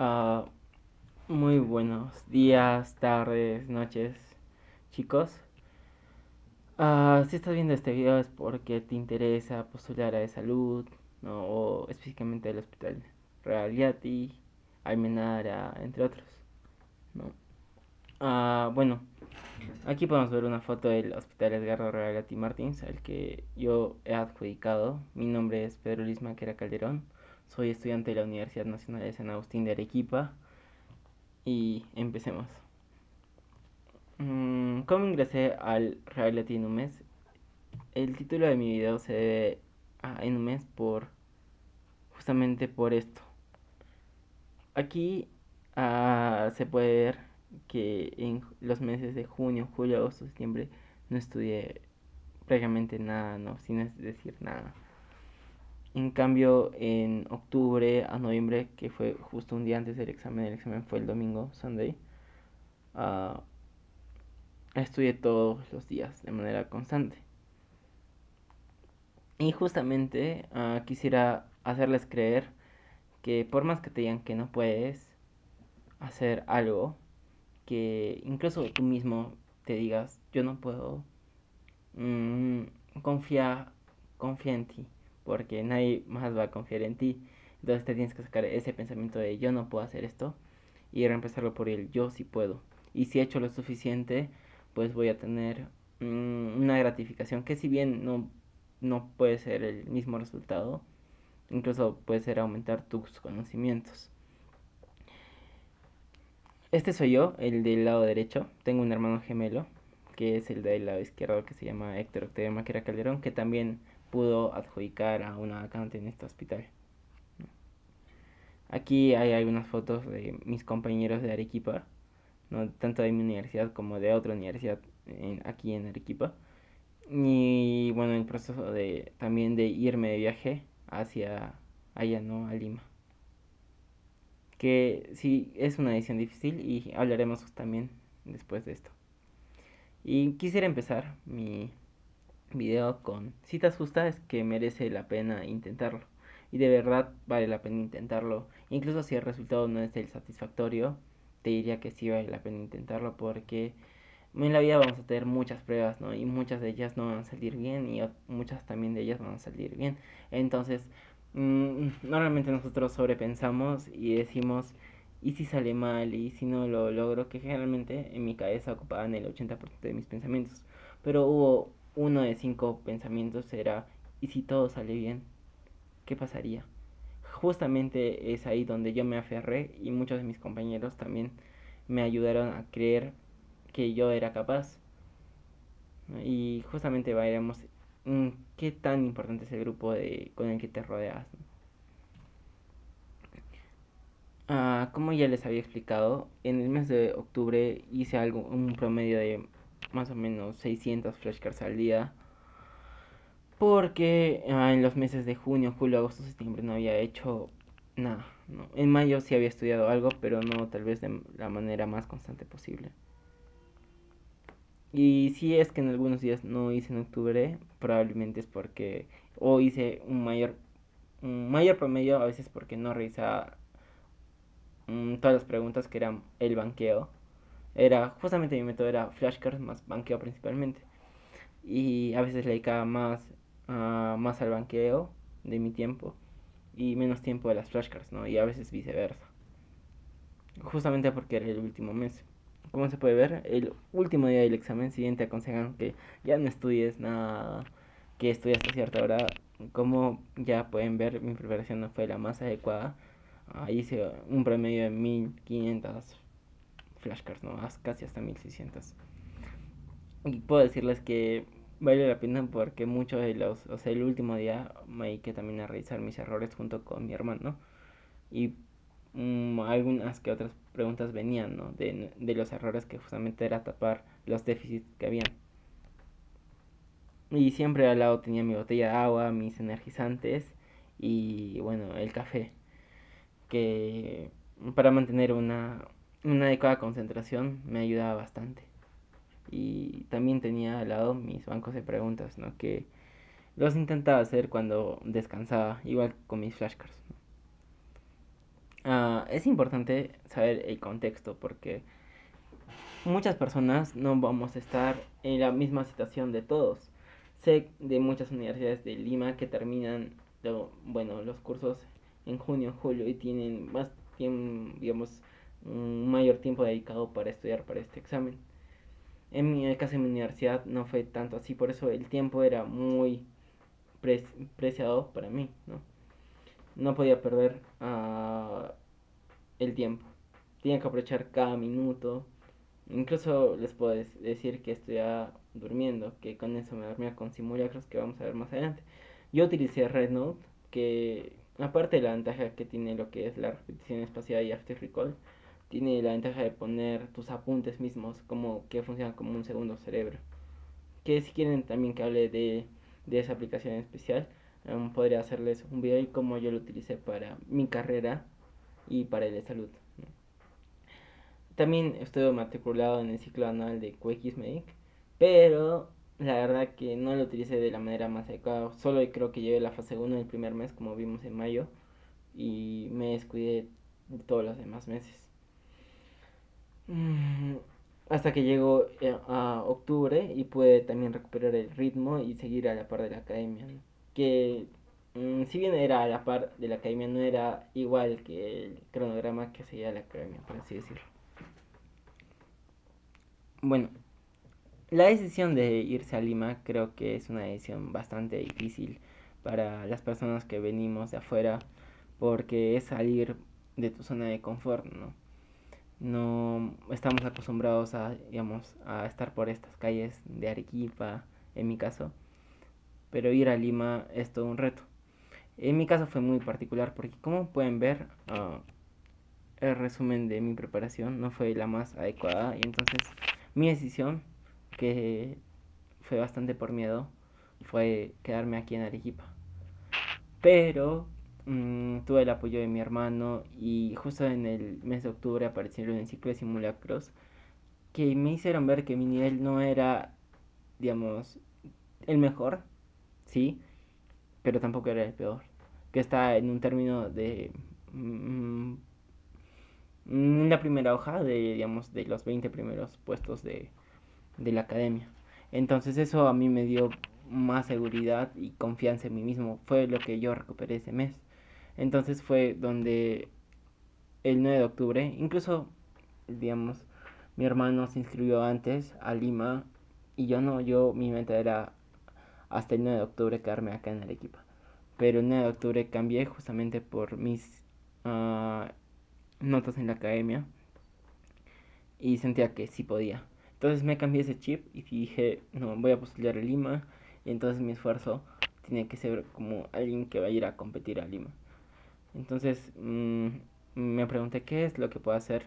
Ah, Muy buenos días, tardes, noches, chicos. Si estás viendo este video es porque te interesa postular a de salud, ¿no? O específicamente al Hospital Real Yati, Almenara, entre otros, ¿no? Bueno, aquí podemos ver una foto del Hospital Edgardo Real Yati Martins, al que yo he adjudicado. Mi nombre es Pedro Luis Maquera Calderón. Soy estudiante de la Universidad Nacional de San Agustín de Arequipa. Y empecemos. ¿Cómo ingresé al Reality en un mes? El título de mi video se debe a en un mes justamente por esto. Aquí se puede ver que en los meses de junio, julio, agosto, septiembre no estudié prácticamente nada, no, sin decir nada. En cambio, en octubre a noviembre, que fue justo un día antes del examen, el examen fue el domingo, Sunday, uh, estudié todos los días de manera constante. Y justamente quisiera hacerles creer que por más que te digan que no puedes hacer algo, que incluso tú mismo te digas, yo no puedo, mm, confía, confía en ti, porque nadie más va a confiar en ti. Entonces te tienes que sacar ese pensamiento de yo no puedo hacer esto y reemplazarlo por el yo sí puedo. Y si he hecho lo suficiente, pues voy a tener una gratificación que si bien no puede ser el mismo resultado, incluso puede ser aumentar tus conocimientos. Este soy yo, el del lado derecho. Tengo un hermano gemelo, que es el del lado izquierdo, que se llama Héctor Octavio Maquera Calderón, que también pudo adjudicar a una vacante en este hospital. Aquí hay algunas fotos de mis compañeros de Arequipa, ¿no? Tanto de mi universidad como de otra universidad aquí en Arequipa. Y bueno, el proceso de también de irme de viaje hacia allá, ¿no? A Lima. Que sí es una decisión difícil y hablaremos también después de esto. Y quisiera empezar mi video con citas justas que merece la pena intentarlo. Y de verdad vale la pena intentarlo. Incluso si el resultado no es el satisfactorio, te diría que sí vale la pena intentarlo porque en la vida vamos a tener muchas pruebas, ¿no? Y muchas de ellas no van a salir bien y muchas también de ellas van a salir bien. Entonces, normalmente nosotros sobrepensamos y decimos, ¿y si sale mal? ¿Y si no lo logro? Que generalmente en mi cabeza ocupaban el 80% de mis pensamientos. Pero hubo uno de 5 pensamientos, era, ¿y si todo sale bien? ¿Qué pasaría? Justamente es ahí donde yo me aferré y muchos de mis compañeros también me ayudaron a creer que yo era capaz. ¿No? Y justamente veremos qué tan importante es el grupo con el que te rodeas. ¿No? Como ya les había explicado, en el mes de octubre hice un promedio de más o menos 600 flashcards al día. Porque en los meses de junio, julio, agosto, septiembre no había hecho nada. ¿No? En mayo sí había estudiado algo, pero no tal vez de la manera más constante posible. Y si es que en algunos días no hice en octubre, probablemente es porque o hice un mayor promedio, a veces porque no revisaba todas las preguntas que eran el banqueo. Era justamente mi método era flashcards más banqueo principalmente. Y a veces le dedicaba más al banqueo de mi tiempo y menos tiempo a las flashcards, ¿no? Y a veces viceversa. Justamente porque era el último mes. Como se puede ver, el último día del examen siguiente aconsejan que ya no estudies nada, que estudies a cierta hora. Como ya pueden ver, mi preparación no fue la más adecuada. Hice un promedio de 1500 flashcards, ¿no? Casi hasta 1600. Y puedo decirles que vale la pena porque muchos de o sea, el último día me dediqué también a revisar mis errores junto con mi hermano. Y algunas que otras preguntas venían, ¿no? De los errores que justamente era tapar los déficits que habían. Y siempre al lado tenía mi botella de agua, mis energizantes y bueno, el café, que para mantener una adecuada concentración me ayudaba bastante. Y también tenía al lado mis bancos de preguntas, ¿no? Que los intentaba hacer cuando descansaba, igual con mis flashcards. Es importante saber el contexto porque muchas personas no vamos a estar en la misma situación de todos. Sé de muchas universidades de Lima que terminan los cursos en junio, julio y tienen más tiempo, digamos, un mayor tiempo dedicado para estudiar para este examen. El caso de mi universidad no fue tanto así, por eso el tiempo era muy preciado para mí, ¿no? No podía perder el tiempo. Tenía que aprovechar cada minuto. Incluso les puedo decir que estoy durmiendo, que con eso me dormía con simulacros que vamos a ver más adelante. Yo utilicé RedNote, que aparte de la ventaja que tiene lo que es la repetición espacial y After Recall, tiene la ventaja de poner tus apuntes mismos, como que funciona como un segundo cerebro. Que si quieren también que hable de esa aplicación en especial, podría hacerles un video y cómo yo lo utilicé para mi carrera y para el de salud. También estuve matriculado en el ciclo anual de QXMedic, pero la verdad que no lo utilicé de la manera más adecuada. Solo creo que llevé la fase 1 el primer mes, como vimos en mayo, y me descuidé todos los demás meses. Mm, Hasta que llegó a octubre y pude también recuperar el ritmo y seguir a la par de la academia, ¿no? Que si bien era a la par de la academia, no era igual que el cronograma que seguía la academia, por así decirlo. Bueno, la decisión de irse a Lima creo que es una decisión bastante difícil para las personas que venimos de afuera porque es salir de tu zona de confort, ¿no? No estamos acostumbrados a, digamos, a estar por estas calles de Arequipa, en mi caso, pero ir a Lima es todo un reto. En mi caso fue muy particular porque como pueden ver, el resumen de mi preparación no fue la más adecuada y entonces mi decisión, que fue bastante por miedo, fue quedarme aquí en Arequipa. Pero tuve el apoyo de mi hermano y justo en el mes de octubre aparecieron en el ciclo de simulacros que me hicieron ver que mi nivel no era, digamos, el mejor, sí, pero tampoco era el peor. Que está en un término de la primera hoja de, digamos, de los 20 primeros puestos de la academia. Entonces eso a mí me dio más seguridad y confianza en mí mismo. Fue lo que yo recuperé ese mes. Entonces fue donde el 9 de octubre, incluso, digamos, mi hermano se inscribió antes a Lima y yo no, mi meta era hasta el 9 de octubre quedarme acá en Arequipa. Pero el 9 de octubre cambié justamente por mis notas en la academia y sentía que sí podía. Entonces me cambié ese chip y dije, no, voy a postular a Lima y entonces mi esfuerzo tiene que ser como alguien que va a ir a competir a Lima. Entonces me pregunté qué es lo que puedo hacer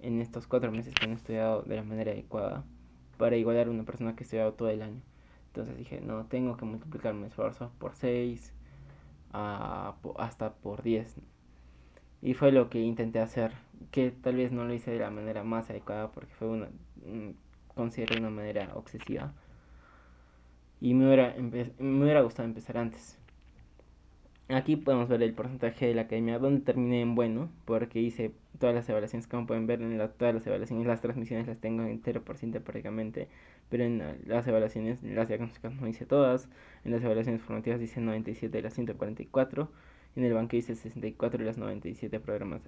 en estos 4 meses que no he estudiado de la manera adecuada para igualar a una persona que ha estudiado todo el año. Entonces dije, no, tengo que multiplicar mi esfuerzo por 6 hasta por 10. Y fue lo que intenté hacer, que tal vez no lo hice de la manera más adecuada porque fue considero una manera obsesiva. Y me hubiera gustado empezar antes. Aquí podemos ver el porcentaje de la academia donde terminé en bueno, porque hice todas las evaluaciones, como pueden ver en todas las evaluaciones, las transmisiones las tengo en 0% prácticamente, pero en las evaluaciones, las diagnósticas no hice todas, en las evaluaciones formativas hice 97 de las 144, en el banqueo hice 64 de las 97 programas.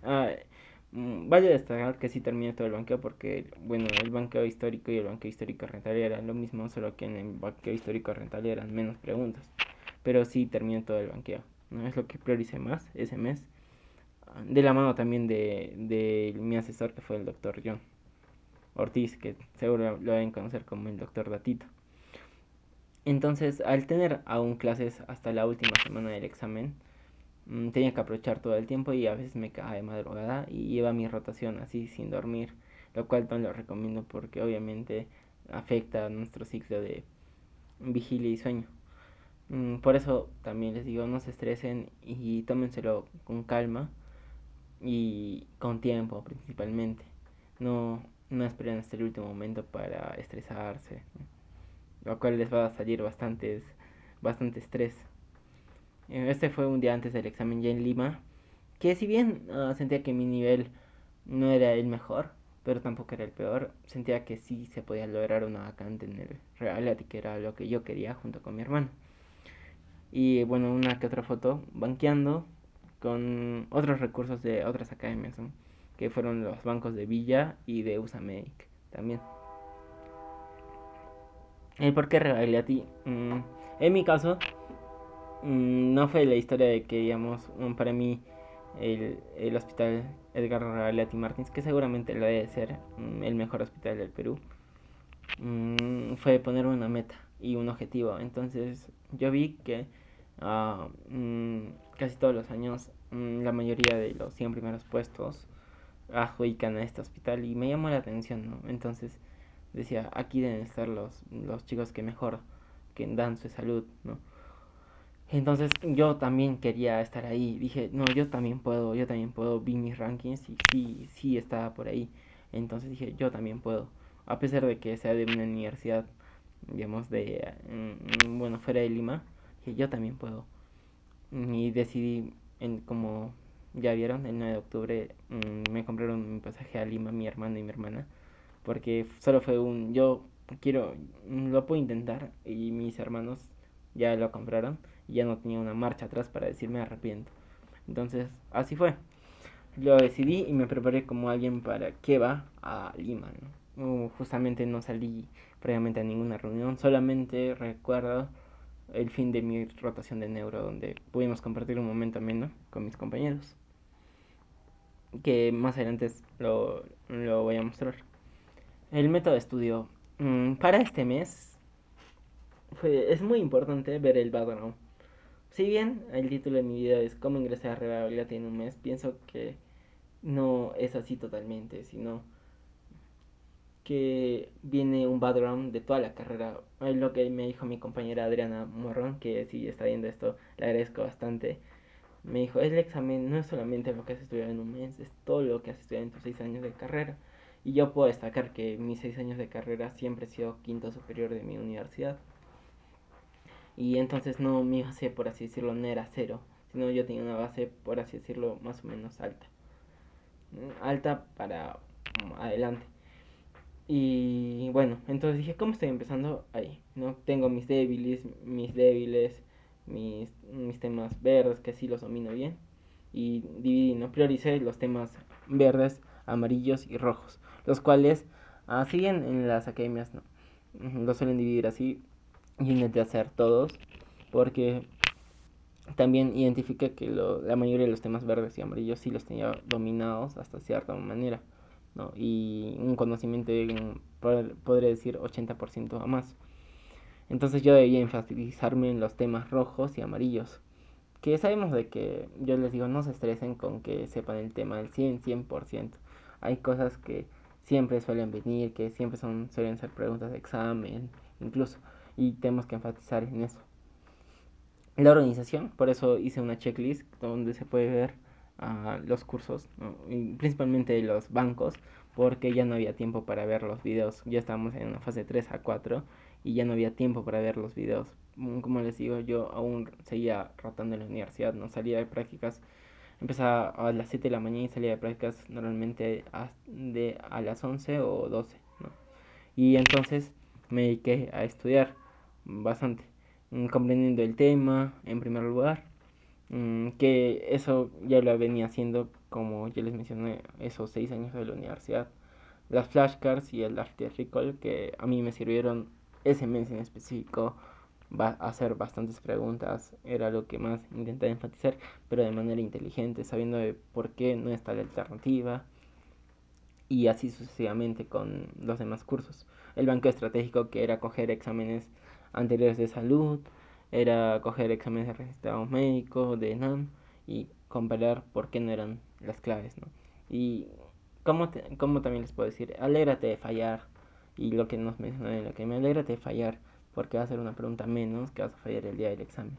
Vale destacar que sí terminé todo el banqueo porque, bueno, el banqueo histórico y el banqueo histórico rentable eran lo mismo, solo que en el banqueo histórico rentable eran menos preguntas, pero sí terminé todo el banqueo. ¿No? Es lo que prioricé más ese mes. De la mano también de mi asesor, que fue el doctor John Ortiz, que seguro lo deben conocer como el doctor Datito. Entonces, al tener aún clases hasta la última semana del examen, tenía que aprovechar todo el tiempo y a veces me quedaba de madrugada y iba a mi rotación así sin dormir, lo cual no lo recomiendo porque obviamente afecta a nuestro ciclo de vigilia y sueño. Por eso también les digo, no se estresen y tómenselo con calma y con tiempo principalmente. No, no esperen hasta el último momento para estresarse, ¿no? Lo cual les va a salir bastante estrés. Este fue un día antes del examen ya en Lima. Que si bien sentía que mi nivel no era el mejor, pero tampoco era el peor, sentía que sí se podía lograr una vacante en el reality, que era lo que yo quería junto con mi hermano. Y bueno, una que otra foto banqueando con otros recursos de otras academias, ¿no? Que fueron los bancos de Villa y de USAMEIC también. ¿El por qué reality? En mi caso, no fue la historia de que, digamos, para mí el hospital Edgar Realetti Martins, que seguramente lo debe ser el mejor hospital del Perú, fue poner una meta y un objetivo. Entonces yo vi que casi todos los años la mayoría de los 100 primeros puestos adjudican a este hospital y me llamó la atención, ¿no? Entonces decía, aquí deben estar los chicos que mejor que dan su salud, ¿no? Entonces yo también quería estar ahí. Dije, no, yo también puedo. Vi mis rankings y sí, sí estaba por ahí. Entonces dije, yo también puedo. A pesar de que sea de una universidad, digamos, bueno, fuera de Lima, dije, yo también puedo. Y decidí, como ya vieron, el 9 de octubre me compraron mi pasaje a Lima, mi hermano y mi hermana. Porque solo fue yo quiero, lo puedo intentar y mis hermanos ya lo compraron y ya no tenía una marcha atrás para decirme arrepiento. Entonces, así fue. Lo decidí y me preparé como alguien para que va a Lima, ¿no? Justamente no salí previamente a ninguna reunión, solamente recuerdo el fin de mi rotación de neuro donde pudimos compartir un momento ameno con mis compañeros, que más adelante lo voy a mostrar. El método de estudio. Para este mes es muy importante ver el background. Si bien el título de mi video es cómo ingresar a Revabilidad en un mes, pienso que no es así totalmente, sino que viene un background de toda la carrera. Es lo que me dijo mi compañera Adriana Morrón, que si está viendo esto, le agradezco bastante. Me dijo, el examen no es solamente lo que has estudiado en un mes, es todo lo que has estudiado en tus 6 años de carrera. Y yo puedo destacar que mis 6 años de carrera siempre he sido quinto superior de mi universidad. Y entonces no, mi base, por así decirlo, no era cero, sino yo tenía una base, por así decirlo, más o menos alta. Alta para adelante. Y bueno, entonces dije, ¿cómo estoy empezando? Ahí, ¿no? Tengo mis débiles, mis temas verdes, que sí los domino bien. Y dividí, ¿no? Prioricé los temas verdes, amarillos y rojos. Los cuales, así en las academias, ¿no? Los suelen dividir así. Y intenté hacer todos. Porque también identifiqué que la mayoría de los temas verdes y amarillos sí los tenía dominados hasta cierta manera, ¿no? Y un conocimiento de, podría decir, 80% a más. Entonces yo debía enfatizarme en los temas rojos y amarillos. Que sabemos de que, yo les digo, no se estresen con que sepan el tema del 100%. Hay cosas que siempre suelen venir, que siempre suelen ser preguntas de examen, incluso. Y tenemos que enfatizar en eso. La organización, por eso hice una checklist donde se puede ver los cursos, ¿no? Y principalmente los bancos, porque ya no había tiempo para ver los videos. Ya estábamos en una fase 3 a 4 y ya no había tiempo para ver los videos. Como les digo, yo aún seguía rotando en la universidad, no salía de prácticas. Empezaba a las 7 de la mañana y salía de prácticas normalmente a las 11 o 12, ¿no? Y entonces me dediqué a estudiar bastante, comprendiendo el tema en primer lugar, que eso ya lo venía haciendo, como ya les mencioné, esos 6 años de la universidad. Las flashcards y el after recall que a mí me sirvieron ese mes en específico, hacer bastantes preguntas era lo que más intentaba enfatizar, pero de manera inteligente, sabiendo de por qué no está la alternativa, y así sucesivamente con los demás cursos. El banco estratégico, que era coger exámenes anteriores de salud, era coger exámenes de registrado médico, de ENAM, y comparar por qué no eran las claves, ¿no? Y como también les puedo decir, alégrate de fallar, y lo que nos mencionó en la que me alégrate de fallar, porque va a ser una pregunta menos que vas a fallar el día del examen.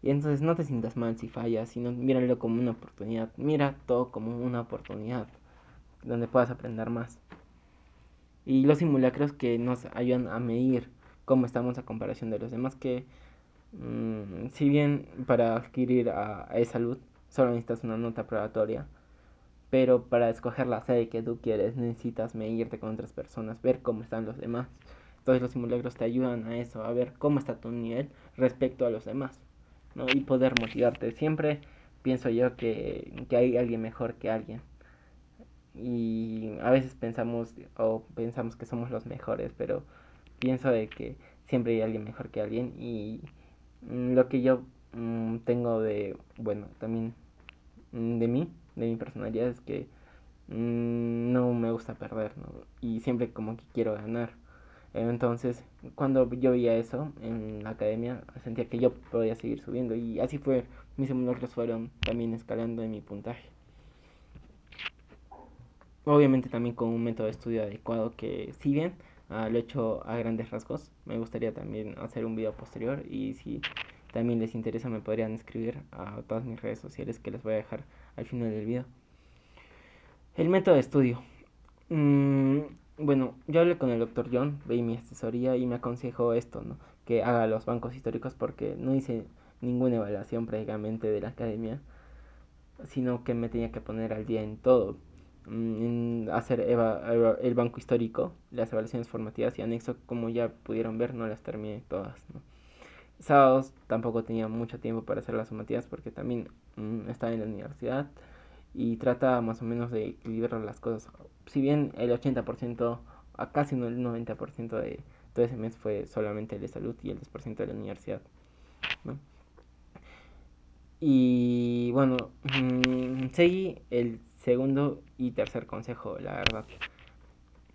Y entonces no te sientas mal si fallas, sino míralo como una oportunidad. Mira todo como una oportunidad donde puedas aprender más. Y los simulacros que nos ayudan a medir cómo estamos a comparación de los demás, que si bien para adquirir a salud solo necesitas una nota probatoria. Pero para escoger la sede que tú quieres necesitas medirte con otras personas, ver cómo están los demás. Entonces los simulacros te ayudan a eso, a ver cómo está tu nivel respecto a los demás, ¿no? Y poder motivarte. Siempre pienso yo que hay alguien mejor que alguien. Y a veces pensamos que somos los mejores, pero pienso de que siempre hay alguien mejor que alguien. Y lo que yo tengo de, bueno, también de mi personalidad es que no me gusta perder, ¿no? Y siempre como que quiero ganar. Entonces, cuando yo veía eso en la academia, sentía que yo podía seguir subiendo. Y así fue, mis simulacros fueron también escalando en mi puntaje. Obviamente también con un método de estudio adecuado que, si bien lo he hecho a grandes rasgos, me gustaría también hacer un video posterior. Y si también les interesa, me podrían escribir a todas mis redes sociales que les voy a dejar al final del video. El método de estudio. Mm, bueno, yo hablé con el doctor John, veí mi asesoría y me aconsejó esto, ¿no? Que haga los bancos históricos porque no hice ninguna evaluación prácticamente de la academia, sino que me tenía que poner al día en todo. En hacer el banco histórico, las evaluaciones formativas y anexo, como ya pudieron ver, no las terminé todas, ¿no? Sábados tampoco tenía mucho tiempo para hacer las formativas porque también estaba en la universidad y trata más o menos de equilibrar las cosas. Si bien el 80%, a casi el 90% de todo ese mes fue solamente de salud y el 10% de la universidad, ¿no? Y bueno, seguí el segundo y tercer consejo, la verdad.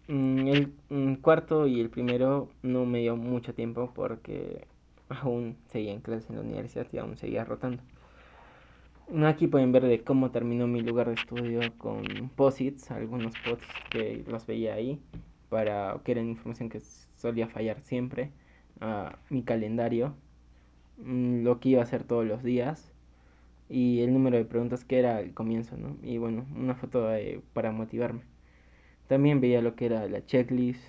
El cuarto y el primero no me dio mucho tiempo porque aún seguía en clase en la universidad y aún seguía rotando. Aquí pueden ver de cómo terminó mi lugar de estudio con posits, algunos posits que los veía ahí, para que eran información que solía fallar siempre, mi calendario, lo que iba a hacer todos los días y el número de preguntas que era al comienzo, ¿no? Y bueno, una foto para motivarme. También veía lo que era la checklist,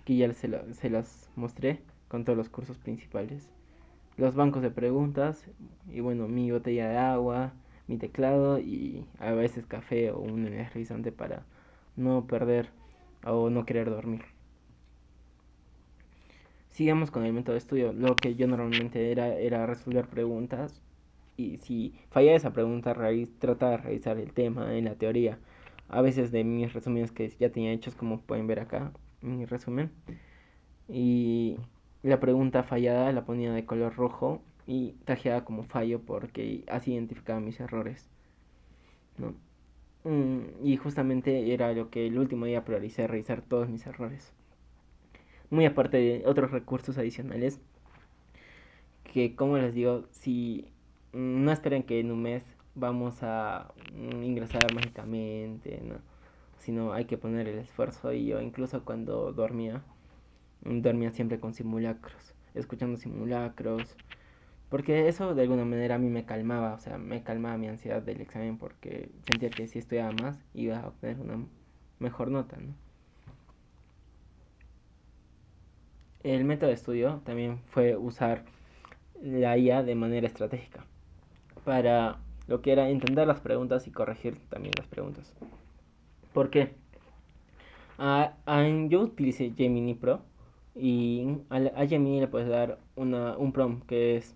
que ya se las mostré con todos los cursos principales, los bancos de preguntas y bueno, mi botella de agua, mi teclado y a veces café o un energizante para no perder o no querer dormir. Sigamos con el método de estudio. Lo que yo normalmente era resolver preguntas y si falla esa pregunta, trata de revisar el tema en la teoría. A veces de mis resúmenes que ya tenía hechos, como pueden ver acá, mi resumen. Y la pregunta fallada la ponía de color rojo y tajeada como fallo porque así identificaba mis errores, ¿no? Y justamente era lo que el último día prioricé, revisar todos mis errores. Muy aparte de otros recursos adicionales que, como les digo, si no esperen que en un mes vamos a ingresar mágicamente, ¿no? Sino hay que poner el esfuerzo. Y yo incluso cuando dormía siempre con simulacros, escuchando simulacros, porque eso de alguna manera a mí me calmaba, o sea, me calmaba mi ansiedad del examen porque sentía que si estudiaba más iba a obtener una mejor nota, ¿no? El método de estudio también fue usar la IA de manera estratégica para lo que era entender las preguntas y corregir también las preguntas. ¿Por qué? Yo utilicé Gemini Pro y a Gemini le puedes dar un prompt que es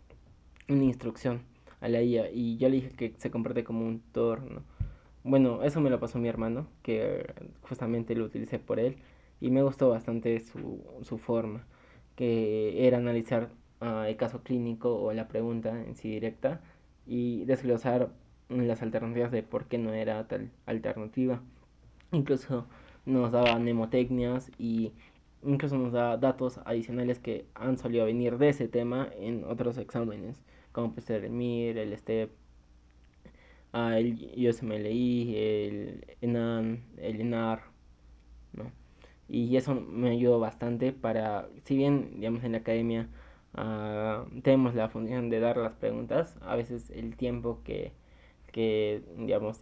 una instrucción a la IA y yo le dije que se comporte como un tutor, ¿no? Bueno, eso me lo pasó mi hermano, que justamente lo utilicé por él y me gustó bastante su forma, que era analizar el caso clínico o la pregunta en sí directa y desglosar las alternativas de por qué no era tal alternativa. Incluso nos daba mnemotecnias y incluso nos da datos adicionales que han solido venir de ese tema en otros exámenes, como puede ser el MIR, el STEP, el USMLI, el ENAN, el ENAR, ¿no? Y eso me ayudó bastante para, si bien, digamos, en la academia tenemos la función de dar las preguntas, a veces el tiempo que digamos,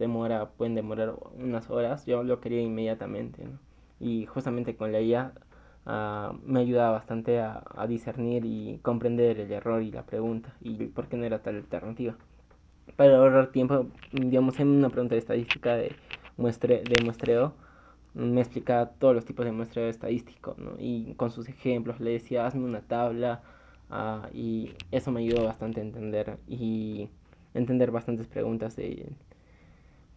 pueden demorar unas horas, yo lo quería inmediatamente, ¿no? Y justamente con la IA me ayudaba bastante a discernir y comprender el error y la pregunta y por qué no era tal alternativa. para ahorrar tiempo, digamos, en una pregunta de estadística de muestreo, me explicaba todos los tipos de muestreo estadístico, ¿no? Y con sus ejemplos le decía, hazme una tabla, y eso me ayudó bastante a entender bastantes preguntas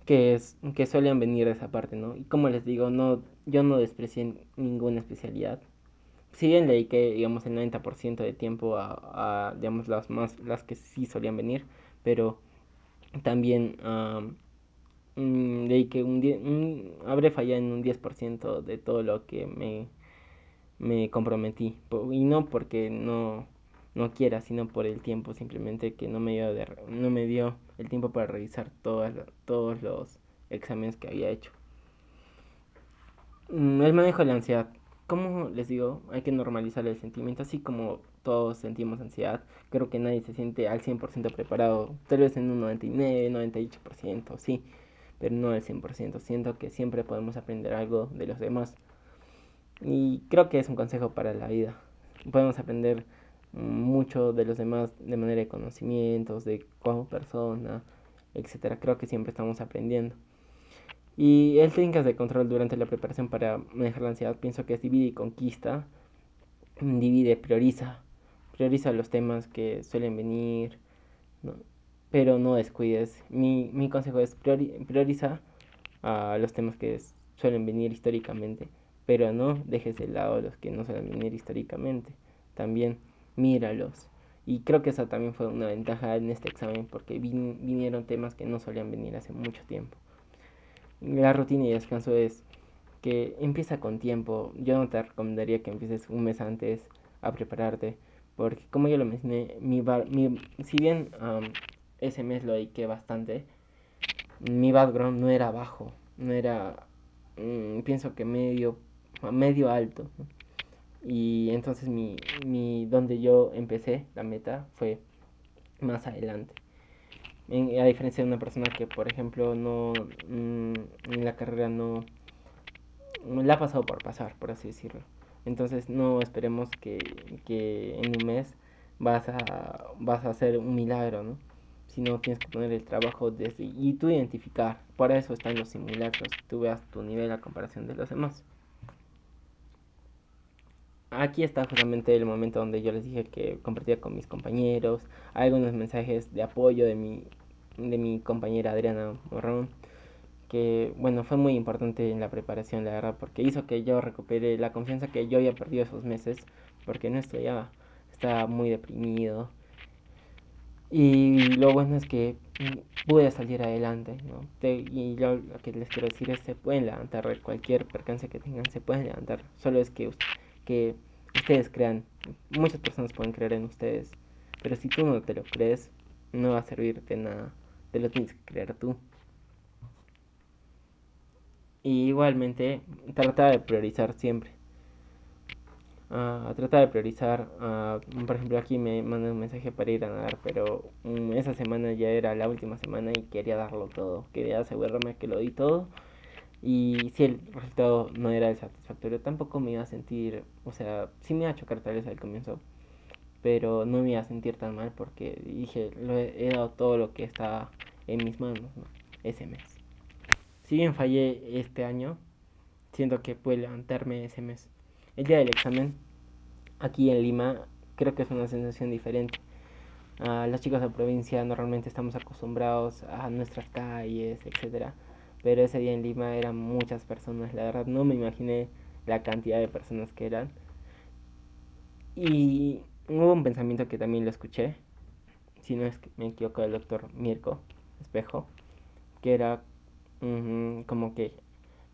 que solían venir de esa parte, ¿no? Y como les digo, yo no desprecié ninguna especialidad. Si bien le dediqué, digamos, el 90% de tiempo digamos, las que sí solían venir, pero también dediqué habré fallado en un 10% de todo lo que me comprometí. Y no porque no quiera, sino por el tiempo, simplemente que no me dio el tiempo para revisar todos los exámenes que había hecho. El manejo de la ansiedad. Como les digo, hay que normalizar el sentimiento, así como todos sentimos ansiedad. Creo que nadie se siente al 100% preparado, tal vez en un 99, 98%, sí, pero no al 100%. Siento que siempre podemos aprender algo de los demás. Y creo que es un consejo para la vida. Podemos aprender mucho de los demás de manera de conocimientos, de como persona, etcétera. Creo que siempre estamos aprendiendo. Y el técnicas de control durante la preparación para manejar la ansiedad pienso que es divide y conquista, divide, prioriza. Prioriza los temas que suelen venir, ¿no? Pero no descuides. Mi consejo es prioriza los temas que suelen venir históricamente, pero no dejes de lado los que no suelen venir históricamente. También míralos. Y creo que esa también fue una ventaja en este examen porque vinieron temas que no solían venir hace mucho tiempo. La rutina y descanso es que empieza con tiempo. Yo no te recomendaría que empieces un mes antes a prepararte, porque como yo lo mencioné, si bien ese mes lo dediqué bastante, mi background no era bajo, no era, pienso que medio alto, ¿no? Y entonces donde yo empecé, la meta fue más adelante. A diferencia de una persona que, por ejemplo, en la carrera no la ha pasado por pasar, por así decirlo. Entonces no esperemos que en un mes vas a hacer un milagro, ¿no? Sino tienes que poner el trabajo y tú identificar. Para eso están los simulacros. Tú veas tu nivel a comparación de los demás. Aquí está justamente el momento donde yo les dije que compartía con mis compañeros, algunos mensajes de apoyo de mi compañera Adriana Morrón, que bueno, fue muy importante en la preparación, la verdad, porque hizo que yo recupere la confianza que yo había perdido esos meses, porque no estudiaba, estaba muy deprimido. Y lo bueno es que pude salir adelante, ¿no? Y yo lo que les quiero decir es se pueden levantar de cualquier percance que tengan, se pueden levantar. Solo es que ustedes crean. Muchas personas pueden creer en ustedes, pero si tú no te lo crees, no va a servirte nada. Te lo tienes que creer tú. Y igualmente, trata de priorizar siempre. Trata de priorizar. Por ejemplo, aquí me mandan un mensaje para ir a nadar, pero esa semana ya era la última semana y quería darlo todo. Quería asegurarme que lo di todo. Y si el resultado no era el satisfactorio, tampoco me iba a sentir. O sea, sí me iba a chocar tal vez al comienzo, pero no me iba a sentir tan mal porque dije, he dado todo lo que estaba en mis manos, ¿no? Ese mes. Si bien fallé este año, siento que pude levantarme ese mes. El día del examen, aquí en Lima, creo que es una sensación diferente. Los chicos de provincia normalmente estamos acostumbrados a nuestras calles, etcétera. Pero ese día en Lima eran muchas personas, la verdad no me imaginé la cantidad de personas que eran. Y hubo un pensamiento que también lo escuché, si no es que me equivoco, del doctor Mirko Espejo, que era como que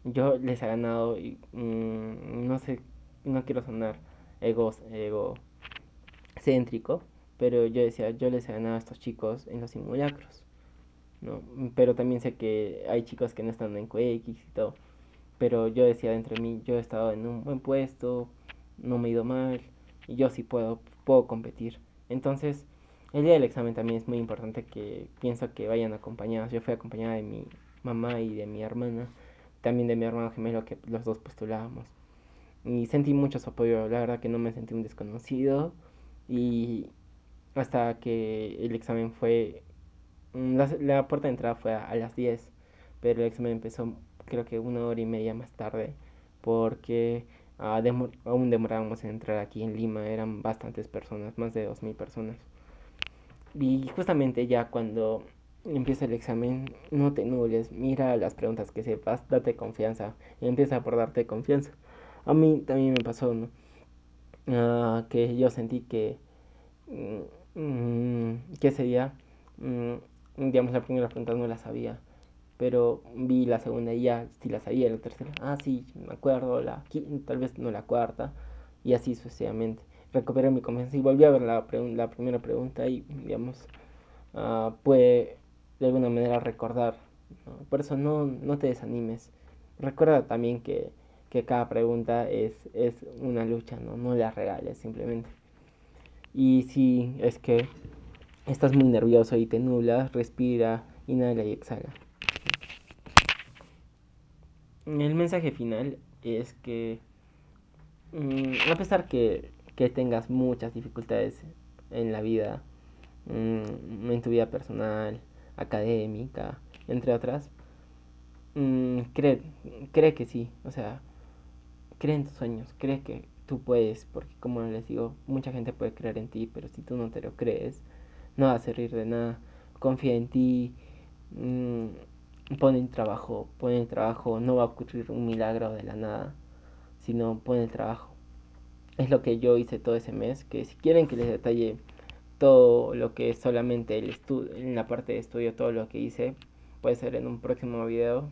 yo les he ganado y no sé, no quiero sonar egocéntrico, pero yo decía, yo les he ganado a estos chicos en los simulacros, ¿no? Pero también sé que hay chicos que no están en QX y todo, pero yo decía dentro de mí, yo he estado en un buen puesto, no me he ido mal, y yo sí puedo competir. Entonces, el día del examen también es muy importante que pienso que vayan acompañados. Yo fui acompañada de mi mamá y de mi hermana, también de mi hermano gemelo que los dos postulábamos. Y sentí mucho su apoyo, la verdad que no me sentí un desconocido y hasta que el examen fue la puerta de entrada fue a las 10, pero el examen empezó creo que 1 hora y media más tarde, porque aún demorábamos en entrar aquí en Lima, eran bastantes personas, más de 2000 personas. Y justamente ya cuando empieza el examen, no te nubles, mira las preguntas que sepas, date confianza, y empieza por darte confianza. A mí también me pasó, ¿no? Que yo sentí que ese día, digamos, la primera pregunta no la sabía, pero vi la segunda y ya sí la sabía, la tercera, sí, me acuerdo, tal vez no la cuarta, y así sucesivamente. Recuperé mi confianza y volví a ver la primera pregunta y, digamos, puede de alguna manera recordar, ¿no? Por eso no te desanimes. Recuerda también que cada pregunta es una lucha, ¿no? No la regales simplemente. Y si es que estás muy nervioso y te nublas, respira, inhala y exhala. El mensaje final es que a pesar que tengas muchas dificultades en la vida, en tu vida personal, académica, entre otras, cree que sí, o sea, cree en tus sueños, cree que tú puedes, porque como les digo, mucha gente puede creer en ti, pero si tú no te lo crees, no va a servir de nada. Confía en ti, mmm, pon el trabajo, no va a ocurrir un milagro de la nada, sino pon el trabajo. Es lo que yo hice todo ese mes, que si quieren que les detalle todo lo que es solamente en la parte de estudio, todo lo que hice, puede ser en un próximo video.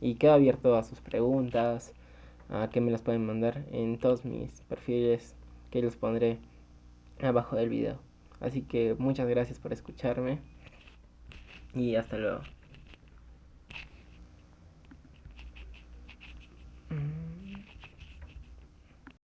Y quedo abierto a sus preguntas, a que me las pueden mandar en todos mis perfiles, que los pondré abajo del video. Así que muchas gracias por escucharme y hasta luego.